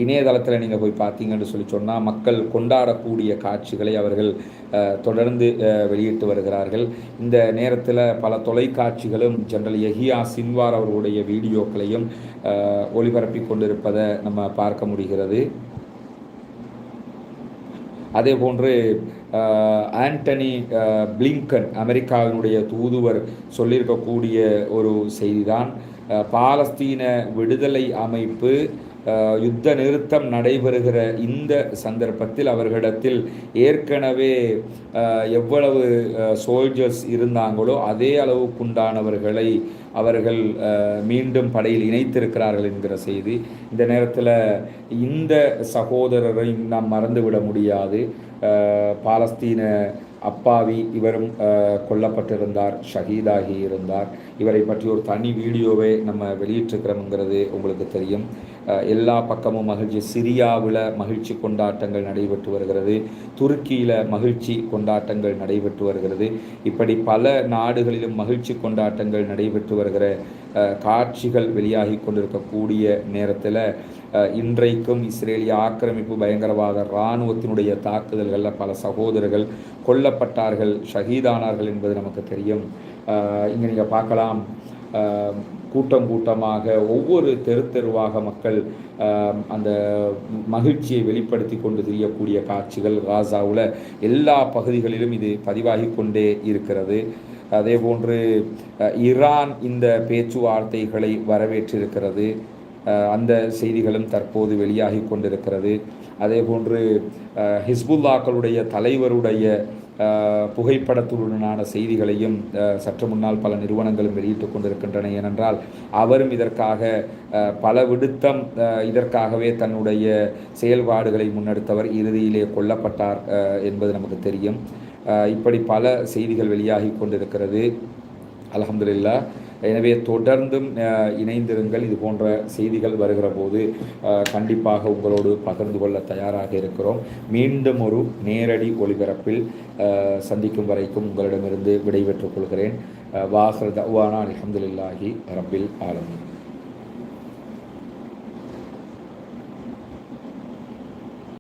இணையதளத்தில் நீங்கள் போய் பார்த்தீங்கன்னு சொன்னால் மக்கள் கொண்டாடக்கூடிய காட்சிகளை அவர்கள் தொடர்ந்து வெளியிட்டு வருகிறார்கள். இந்த நேரத்தில் பல தொலைக்காட்சிகளும் ஜெனரல் யஹியா சின்வார் அவர்களுடைய வீடியோக்களையும் ஒளிபரப்பி கொண்டிருப்பதை நம்ம பார்க்க முடிகிறது. அதே போன்று ஆண்டனி பிளிங்கன் அமெரிக்காவினுடைய தூதுவர் சொல்லியிருக்கக்கூடிய ஒரு செய்திதான், பாலஸ்தீன விடுதலை அமைப்பு யுத்த நிறுத்தம் நடைபெறுகிற இந்த சந்தர்ப்பத்தில் அவர்களிடத்தில் ஏற்கனவே எவ்வளவு சோல்ஜர்ஸ் இருந்தாங்களோ அதே அளவுக்குண்டானவர்களை அவர்கள் மீண்டும் படையில் இணைத்திருக்கிறார்கள் என்கிற செய்தி. இந்த நேரத்தில் இந்த சகோதரரை நாம் மறந்துவிட முடியாது. பாலஸ்தீன அப்பாவி இவரும் கொல்லப்பட்டிருந்தார், ஷஹீதாகி இருந்தார். இவரை பற்றி ஒரு தனி வீடியோவை நம்ம வெளியிட்டிருக்கிறோம்ங்கிறது உங்களுக்கு தெரியும். எல்லா பக்கமும் மகிழ்ச்சி. சிரியாவில் மகிழ்ச்சி கொண்டாட்டங்கள் நடைபெற்று வருகிறது. துருக்கியில் மகிழ்ச்சி கொண்டாட்டங்கள் நடைபெற்று வருகிறது. இப்படி பல நாடுகளிலும் மகிழ்ச்சி கொண்டாட்டங்கள் நடைபெற்று வருகிற காட்சிகள் வெளியாகி கொண்டிருக்கக்கூடிய நேரத்தில் இன்றைக்கும் இஸ்ரேலிய ஆக்கிரமிப்பு பயங்கரவாத இராணுவத்தினுடைய தாக்குதல்களில் பல சகோதரர்கள் கொல்லப்பட்டார்கள், ஷஹீதானார்கள் என்பது நமக்கு தெரியும். இங்கே நீங்கள் பார்க்கலாம், கூட்டம் கூட்டமாக ஒவ்வொரு தெருவாக மக்கள் அந்த மகிழ்ச்சியை வெளிப்படுத்தி கொண்டு தெரியக்கூடிய காட்சிகள் காசாவில் எல்லா பகுதிகளிலும் இது பதிவாகி கொண்டே இருக்கிறது. அதே போன்று ஈரான் இந்த பேச்சுவார்த்தைகளை வரவேற்றிருக்கிறது. அந்த செய்திகளும் தற்போது வெளியாகி கொண்டிருக்கிறது. அதே போன்று ஹிஸ்புல்லாக்களுடைய தலைவருடைய புகைப்படத்துடனான செய்திகளையும் சற்று முன்னால் பல நிறுவனங்களும் வெளியிட்டு கொண்டிருக்கின்றன. ஏனென்றால் அவரும் இதற்காக பல விடுத்தம் இதற்காகவே தன்னுடைய செயல்பாடுகளை முன்னெடுத்தவர் இறுதியிலே கொல்லப்பட்டார் என்பது நமக்கு தெரியும். இப்படி பல செய்திகள் வெளியாகி கொண்டிருக்கிறது. அல்ஹம்துலில்லாஹ். எனவே தொடர்ந்தும் இணைந்திருங்கள். இது போன்ற செய்திகள் வருகிற போது கண்டிப்பாக உங்களோடு பகிர்ந்து கொள்ள தயாராக இருக்கிறோம். மீண்டும் ஒரு நேரடி ஒளிபரப்பில் சந்திக்கும் வரைக்கும் உங்களிடமிருந்து விடைபெற்றுக் கொள்கிறேன். வாஹிர் தஅவானா அல்ஹம்துலில்லாஹி ரப்பில் ஆலமீன்.